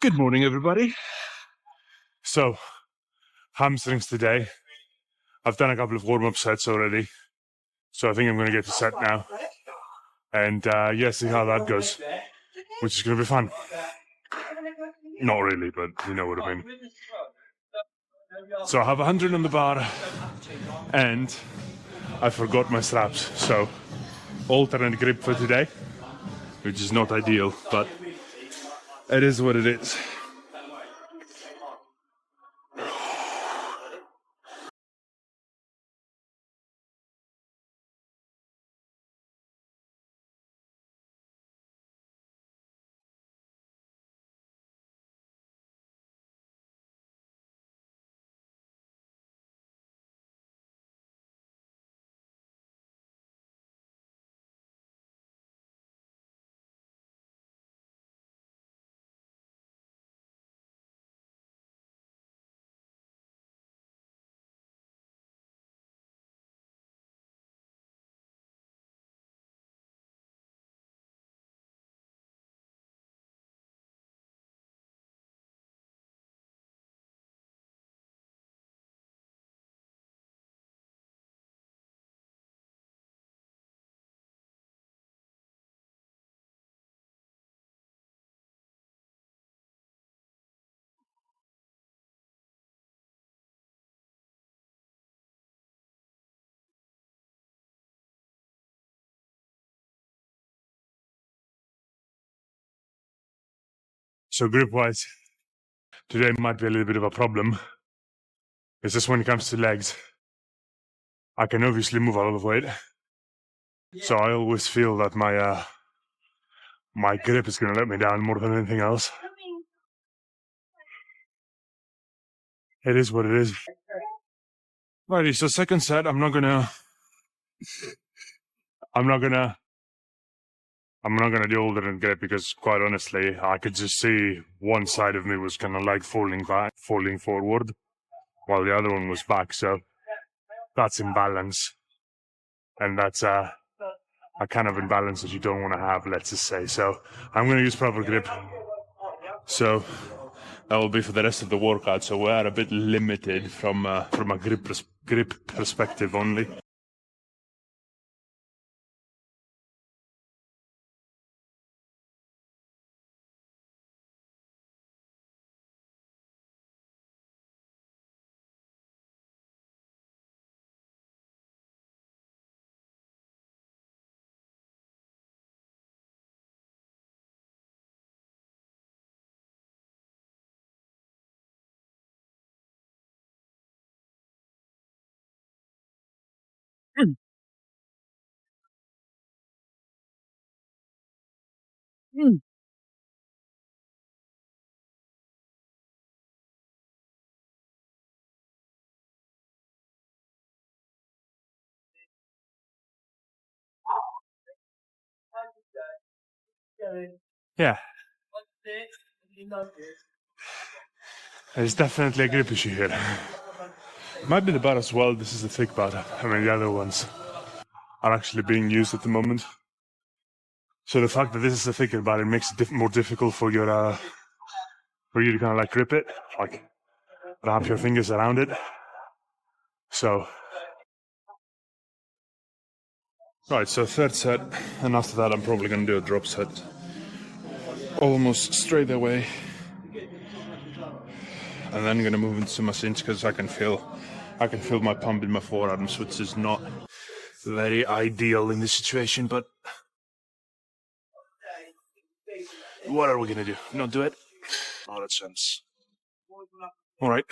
Good morning, everybody. So, hamstrings today. I've done a couple of warm-up sets already, so I think I'm going to get to set now. And see how that goes, which is going to be fun. Not really, but you know what I mean. So I have 100 on the bar, and I forgot my straps. So, alternate grip for today, which is not ideal, but it is what it is. So grip-wise, today might be a little bit of a problem. It's just when it comes to legs, I can obviously move a lot of weight. So I always feel that my grip is going to let me down more than anything else. It is what it is. Righty, so second set, I'm not gonna do alternate grip because quite honestly, I could just see one side of me was kind of like falling forward, while the other one was back. So that's imbalance, and that's a kind of imbalance that you don't want to have, let's just say. So I'm going to use proper grip. So that will be for the rest of the workout. So we're a bit limited from a grip perspective only. Yeah. There's definitely a grip issue here. Might be the bar as well. This is a thick bar. I mean, the other ones are actually being used at the moment. So the fact that this is a thicker bar, it makes it more difficult for you to kind of like grip it, like wrap your fingers around it. So, right, so third set, and after that I'm probably going to do a drop set. Almost straight away. And then I'm going to move into my cinch because I can feel my pump in my forearms, which is not very ideal in this situation, but what are we going to do? Not do it? Not a chance. All right.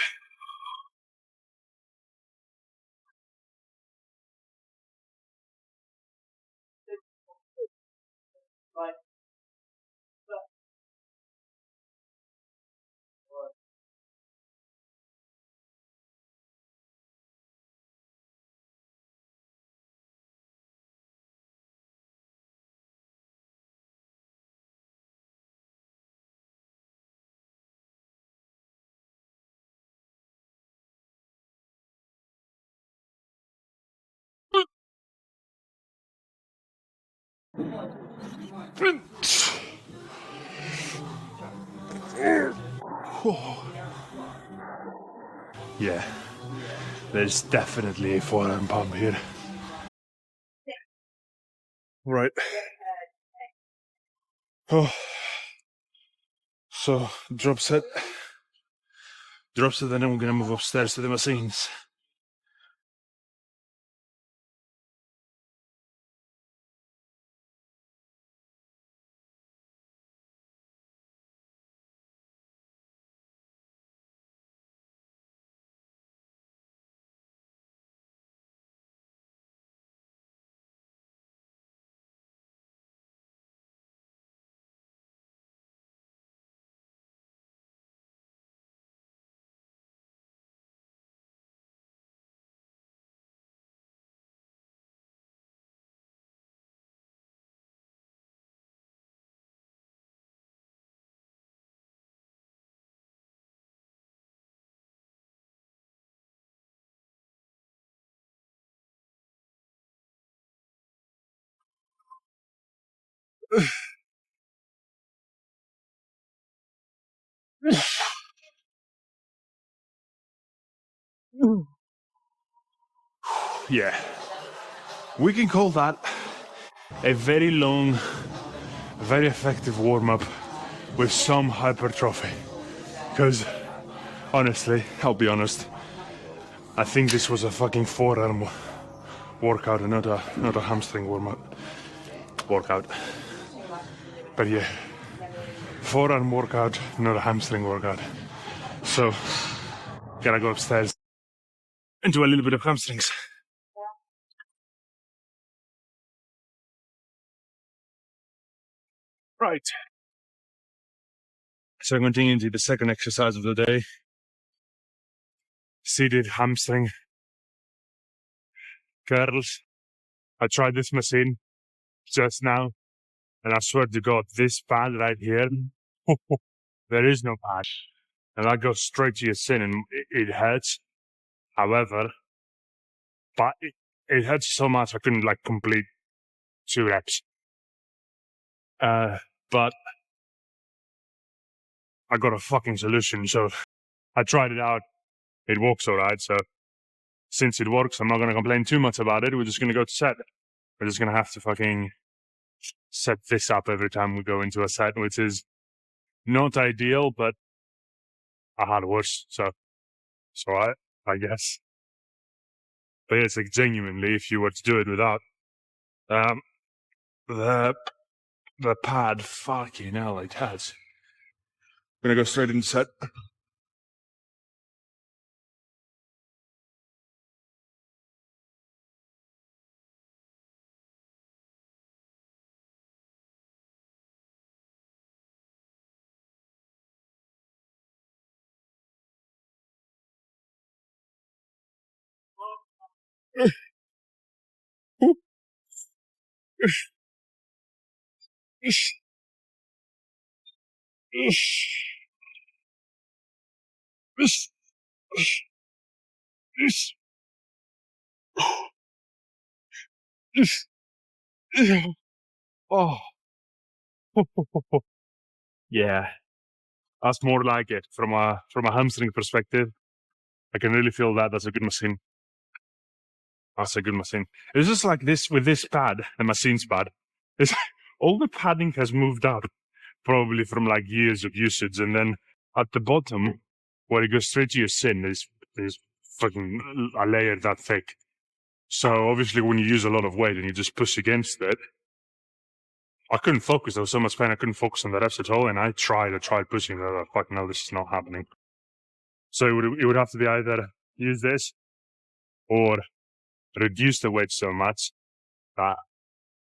Yeah, there's definitely a forearm pump here. Right. Oh. So, drop set, then I'm gonna move upstairs to the machines. Yeah, we can call that a very long, very effective warm-up with some hypertrophy. Because, honestly, I'll be honest, I think this was a fucking forearm workout and not a hamstring warm-up workout. But yeah, forearm workout, not a hamstring workout. So, gotta go upstairs and do a little bit of hamstrings. Right. So I'm continuing to the second exercise of the day. Seated hamstring curls. I tried this machine just now, and I swear to God, this pad right here, there is no pad. And that goes straight to your shin, and it hurts. However, but it hurts so much I couldn't like complete 2 reps. But I got a fucking solution, so I tried it out. It works alright, so since it works, I'm not gonna complain too much about it. We're just gonna go to set. We're just gonna have to fucking set this up every time we go into a set, which is not ideal, but I had worse, so I guess. But it's like genuinely, if you were to do it without the pad, fucking hell, it has. I'm gonna go straight into set. Oh, yeah, that's more like it from a hamstring perspective. I can really feel that. That's a good machine. That's a good machine. It's just like this with this pad, the machine's pad. It's all the padding has moved out, probably from like years of usage, and then at the bottom, where it goes straight to your shin, is fucking a layer that thick. So obviously, when you use a lot of weight and you just push against it, I couldn't focus. There was so much pain. I couldn't focus on the reps at all. And I tried pushing. I was like, no, this is not happening. So it would have to be either use this or reduce the weight so much that,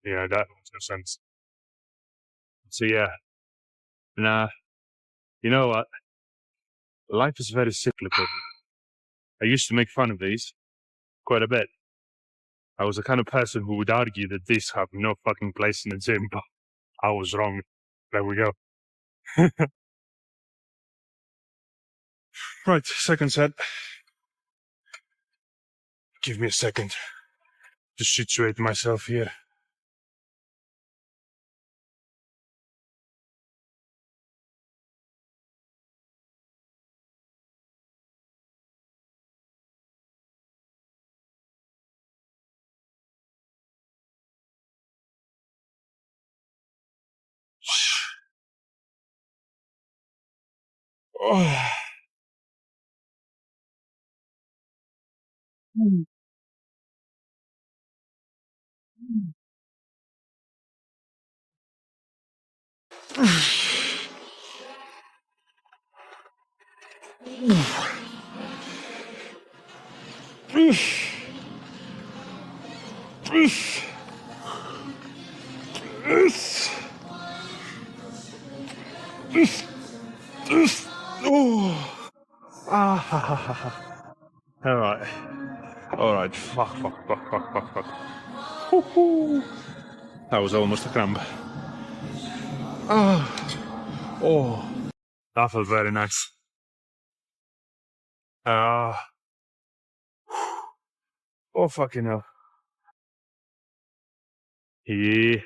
that makes no sense. So yeah, nah, you know what? Life is very cyclical. I used to make fun of these quite a bit. I was the kind of person who would argue that these have no fucking place in the gym, but I was wrong. There we go. Right, second set. Give me a second to situate myself here. Oh. Oh. Ah, ha, ha, ha, ha. All right. All right. Fuck, fuck, fuck, fuck, fuck, fuck. Woo-hoo. That was almost a cramp. Ah. Oh. That felt very nice. Ah. Oh, fucking hell. Yeah.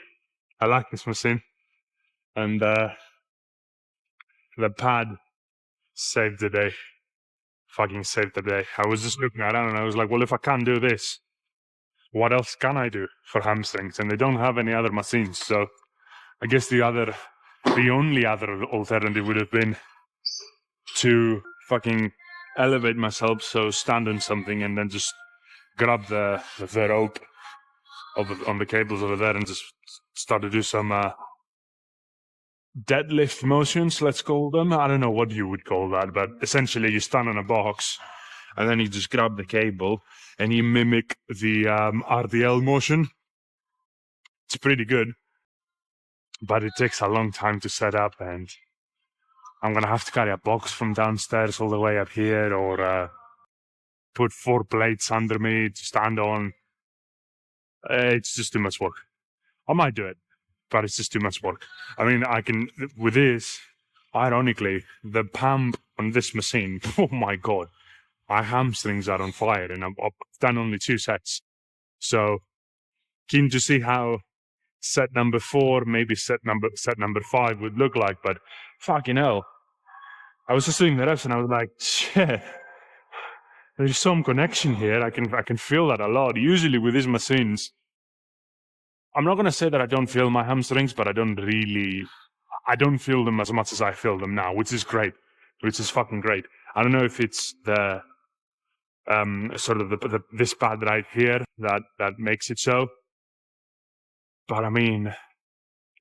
I like this machine. And the pad saved the day. Fucking saved the day. I was just looking around and I was like, well, if I can't do this, what else can I do for hamstrings? And they don't have any other machines. So I guess the only other alternative would have been to fucking elevate myself, so stand on something and then just grab the rope on the cables over there and just start to do some deadlift motions, let's call them. I don't know what you would call that, but essentially you stand on a box and then you just grab the cable and you mimic the RDL motion. It's pretty good, but it takes a long time to set up, and I'm gonna have to carry a box from downstairs all the way up here, or put 4 plates under me to stand on. It's just too much work. I might do it, but it's just too much work. I mean, I can, with this, ironically, the pump on this machine, oh my God, my hamstrings are on fire, and I've done only 2 sets. So, keen to see how set number 4, maybe set number 5 would look like, but fucking hell. I was just doing the reps and I was like, shit, there's some connection here. I can feel that a lot. Usually with these machines, I'm not gonna say that I don't feel my hamstrings, but I don't feel them as much as I feel them now, which is great, which is fucking great. I don't know if it's the sort of this pad right here that makes it so, but I mean,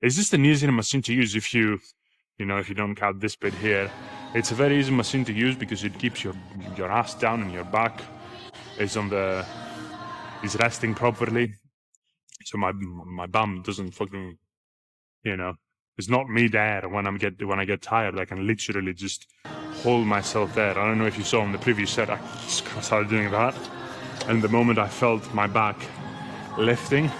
it's just an easier machine to use if you don't count this bit here. It's a very easy machine to use because it keeps your ass down and your back is resting properly, so my bum doesn't fucking, it's not me there when I get tired. I can literally just hold myself there. I don't know if you saw in the previous set, I started doing that, and the moment I felt my back lifting,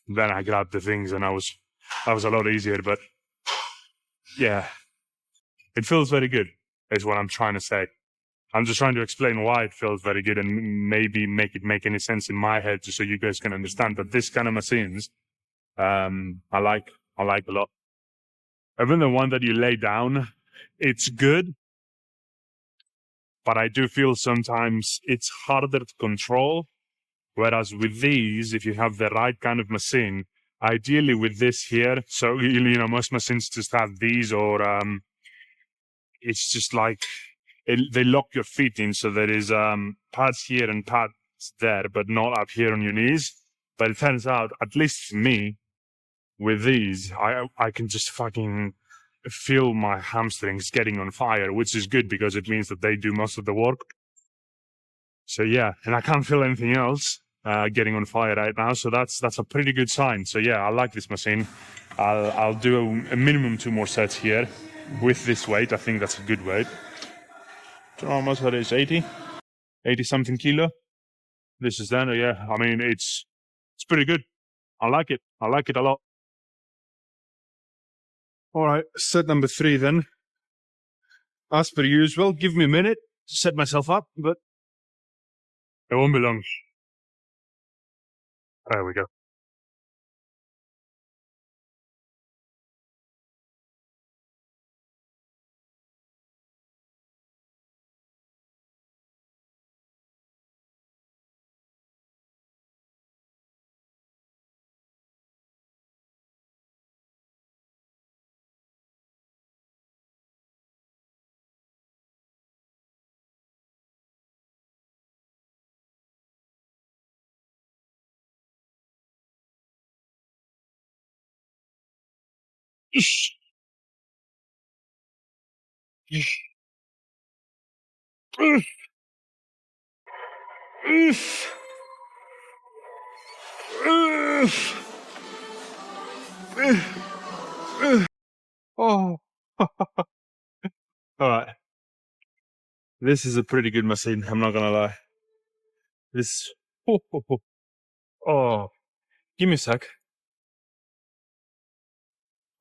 then I grabbed the things, and that was a lot easier. But yeah, it feels very good, is what I'm trying to say. I'm just trying to explain why it feels very good and maybe make it make any sense in my head, just so you guys can understand. But this kind of machines, I like a lot. Even the one that you lay down, it's good, but I do feel sometimes it's harder to control. Whereas with these, if you have the right kind of machine, ideally with this here, so most machines just have these, or it's just like they lock your feet in, so there is pads here and pads there, but not up here on your knees. But it turns out, at least for me, with these, I can just fucking feel my hamstrings getting on fire, which is good because it means that they do most of the work. So yeah, and I can't feel anything else getting on fire right now, so that's a pretty good sign. So yeah, I like this machine. I'll do a minimum 2 more sets here with this weight. I think that's a good weight. Don't know how much that is, 80 something kilo. This is then, yeah, I mean, it's pretty good. I like it a lot. All right, set number 3 then. As per usual, give me a minute to set myself up, but it won't be long. There we go. Oh, all right. This is a pretty good machine. I'm not gonna lie. This. Oh, give me a sec.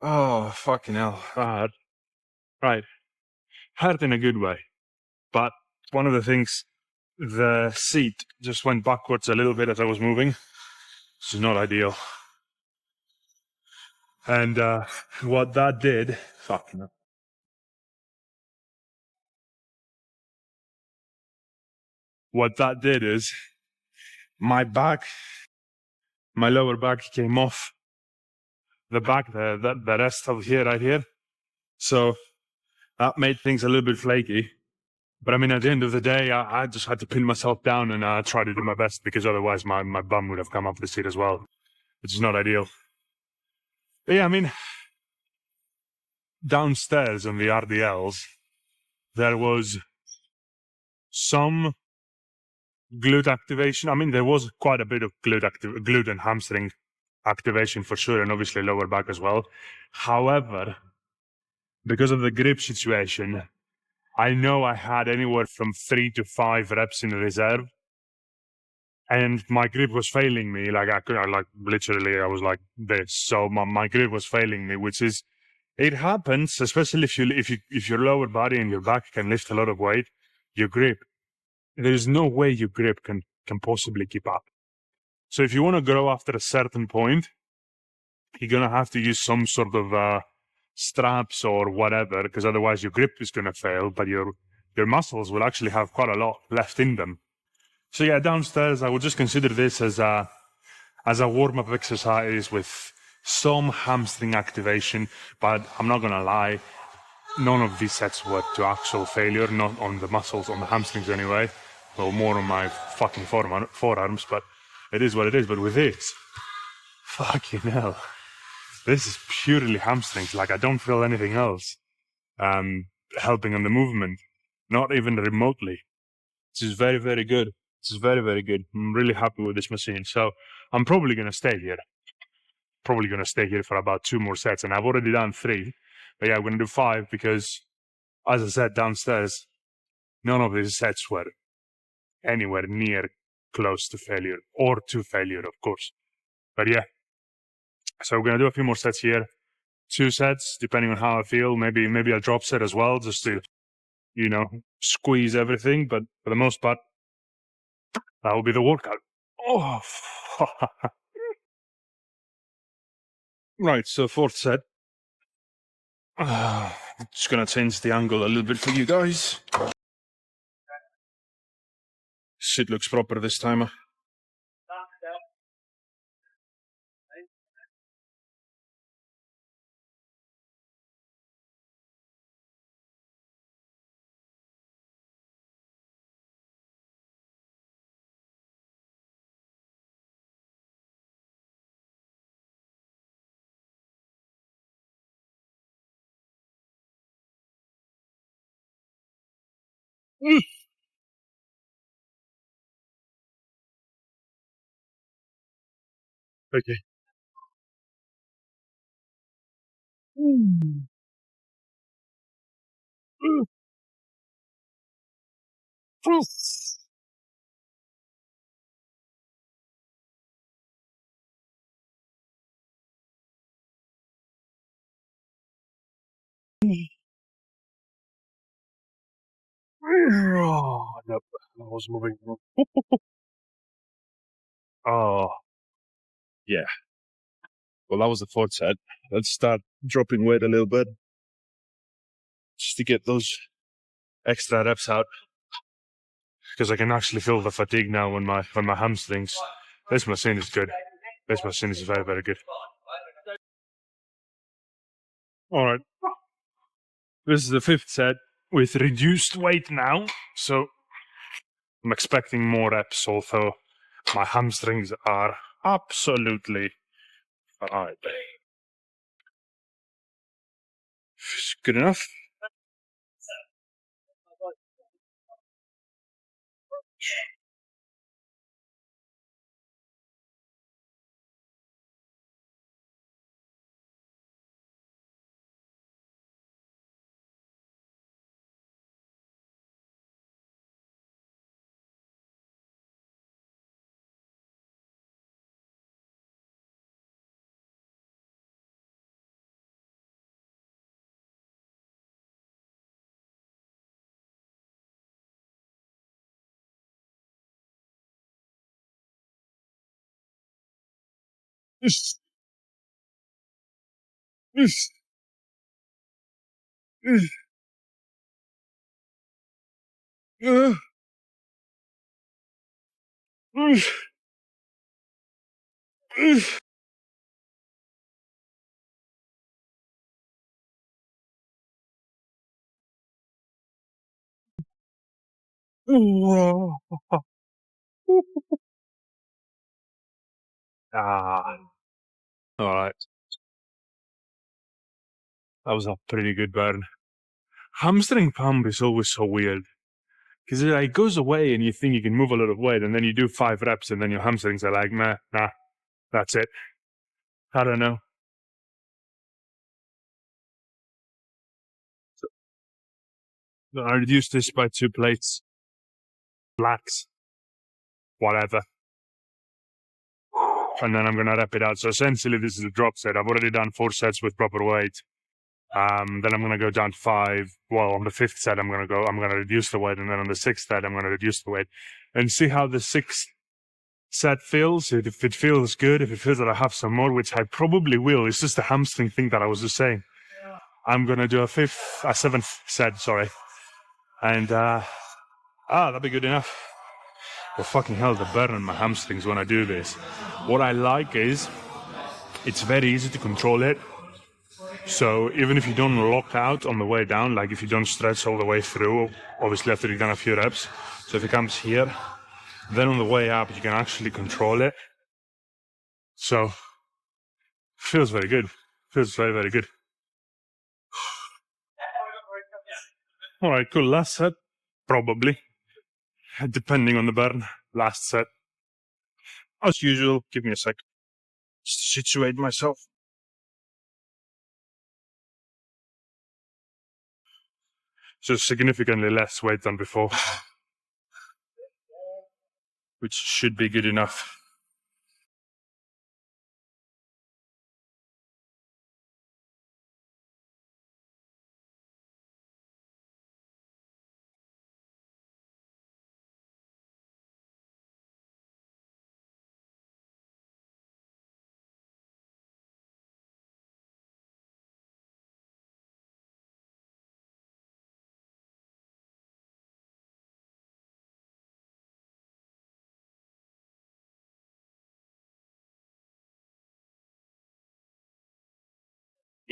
Oh, fucking hell. Hard. Right. Hard in a good way. But one of the things, the seat just went backwards a little bit as I was moving. This is not ideal. And what that did, fucking hell. What that did is my back, my lower back came off the back, the rest of here, right here. So that made things a little bit flaky. But I mean, at the end of the day, I just had to pin myself down and try to do my best, because otherwise my bum would have come off the seat as well, which is not ideal. But yeah, I mean, downstairs on the RDLs, there was some glute activation. I mean, there was quite a bit of glute and hamstring activation for sure, and obviously lower back as well. However, because of the grip situation, I know I had anywhere from 3 to 5 reps in reserve, and my grip was failing me. Like literally, I was like this. So my grip was failing me, which is, it happens, especially if your lower body and your back can lift a lot of weight. Your grip, there's no way your grip can possibly keep up. So if you want to grow after a certain point, you're gonna have to use some sort of straps or whatever, because otherwise your grip is gonna fail, but your muscles will actually have quite a lot left in them. So yeah, downstairs I would just consider this as a warm-up exercise with some hamstring activation. But I'm not gonna lie, none of these sets were to actual failure, not on the muscles, on the hamstrings anyway, or more on my fucking forearms, but it is what it is. But with this, fucking hell, this is purely hamstrings. Like, I don't feel anything else helping on the movement, not even remotely. This is very, very good. This is very, very good. I'm really happy with this machine. So I'm probably going to stay here. Probably going to stay here for about 2 more sets. And I've already done 3. But yeah, I'm going to do 5 because, as I said, downstairs, none of these sets were anywhere near close to failure, or to failure, of course. But yeah, so we're going to do a few more sets here. 2 sets, depending on how I feel. Maybe a drop set as well, just to, squeeze everything. But for the most part, that will be the workout. Oh, right, so 4th set. Just going to change the angle a little bit for you guys. Shit looks proper this time. Okay. Oh, nope. I was moving. Oh, yeah. Well, that was the 4th set. Let's start dropping weight a little bit, just to get those extra reps out, because I can actually feel the fatigue now on my hamstrings. This machine is good. This machine is very, very good. All right. This is the 5th set with reduced weight now, so I'm expecting more reps, although my hamstrings are absolutely fine. Good enough. Ah, all right. That was a pretty good burn. Hamstring pump is always so weird because it like goes away and you think you can move a lot of weight, and then you do 5 reps, and then your hamstrings are like, nah, that's it. I don't know. So I reduced this by 2 plates, blacks, whatever, and then I'm gonna wrap it out. So essentially, this is a drop set. I've already done 4 sets with proper weight. Then I'm gonna go down to 5. Well, on the 5th set, I'm gonna reduce the weight, and then on the 6th set, I'm gonna reduce the weight, and see how the 6th set feels. If it feels good, if it feels that I have some more, which I probably will. It's just the hamstring thing that I was just saying. I'm gonna do a 7th set, sorry, and that'd be good enough. But fucking hell, the burn on my hamstrings when I do this. What I like is it's very easy to control it. So even if you don't lock out on the way down, like if you don't stretch all the way through, obviously after you've done a few reps, so if it comes here, then on the way up, you can actually control it. So, feels very good. Feels very, very good. All right, cool. Last set, probably, depending on the burn. Last set. As usual, give me a sec. Just situate myself. So significantly less weight than before, which should be good enough.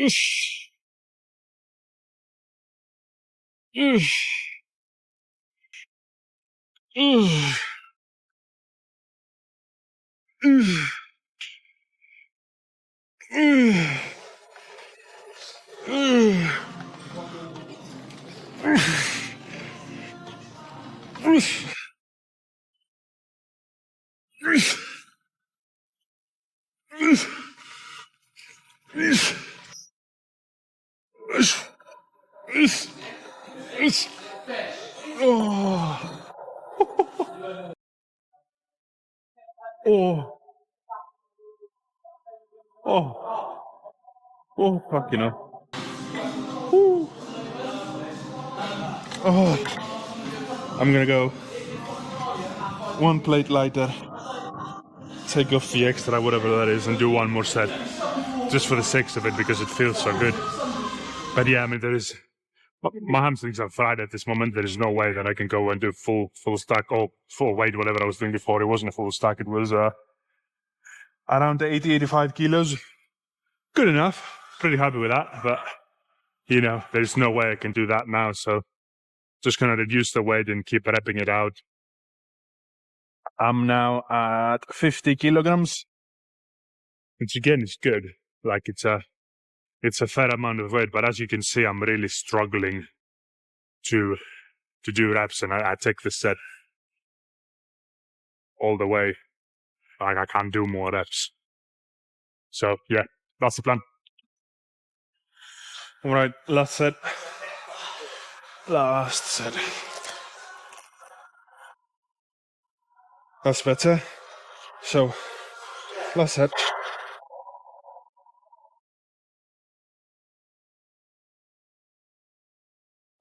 Ish. Ish. Ish. Ish. Ish. Ish. Ish. Ish. Ish. Ish. Ish. Ish. Oh. Oh. Oh. Oh, fuck, you know. Ooh. Oh. I'm gonna go 1 plate lighter, take off the extra, whatever that is, and do 1 more set. Just for the sake of it, because it feels so good. But yeah, I mean, my hamstrings are fried at this moment. There is no way that I can go and do full stack or full weight, whatever I was doing before. It wasn't a full stack. It was around 85 kilos. Good enough. Pretty happy with that. But, you know, there's no way I can do that now. So just going to reduce the weight and keep repping it out. I'm now at 50 kilograms, which again is good. Like it's it's a fair amount of weight, but as you can see, I'm really struggling to do reps, and I take the set all the way. Like, I can't do more reps. So yeah, that's the plan. All right, last set. Last set. That's better. So, last set.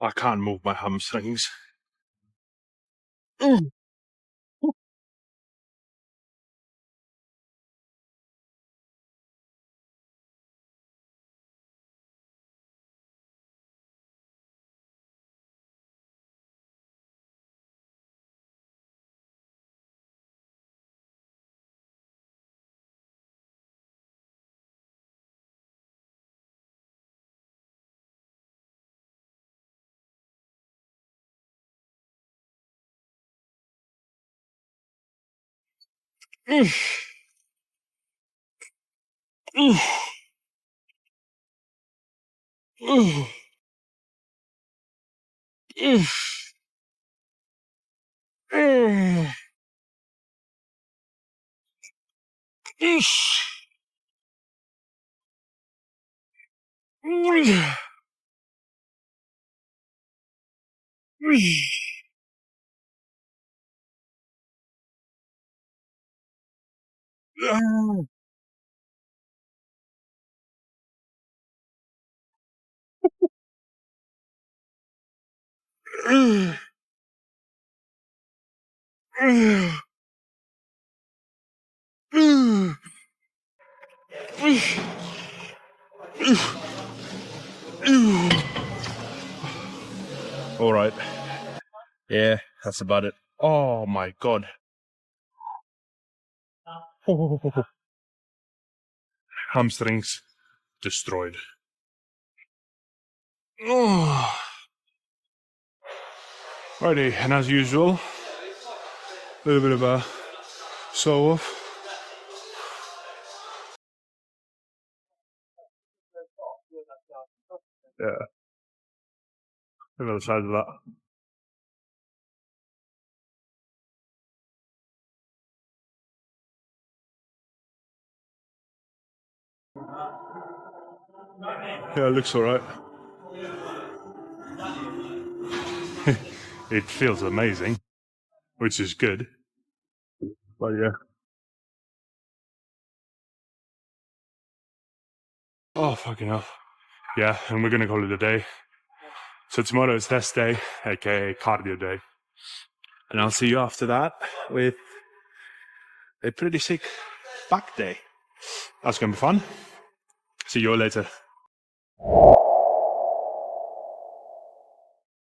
I can't move my hamstrings. All right. Yeah, that's about it. Oh my god. Hamstrings destroyed. Righty, and as usual, a little bit of a show off. Yeah. Look at the size of that. Yeah, it looks alright. It feels amazing, which is good. But yeah. Oh, fucking hell. Yeah, and we're gonna call it a day. So tomorrow is test day, aka cardio day. And I'll see you after that with a pretty sick back day. That's gonna be fun. See you all later.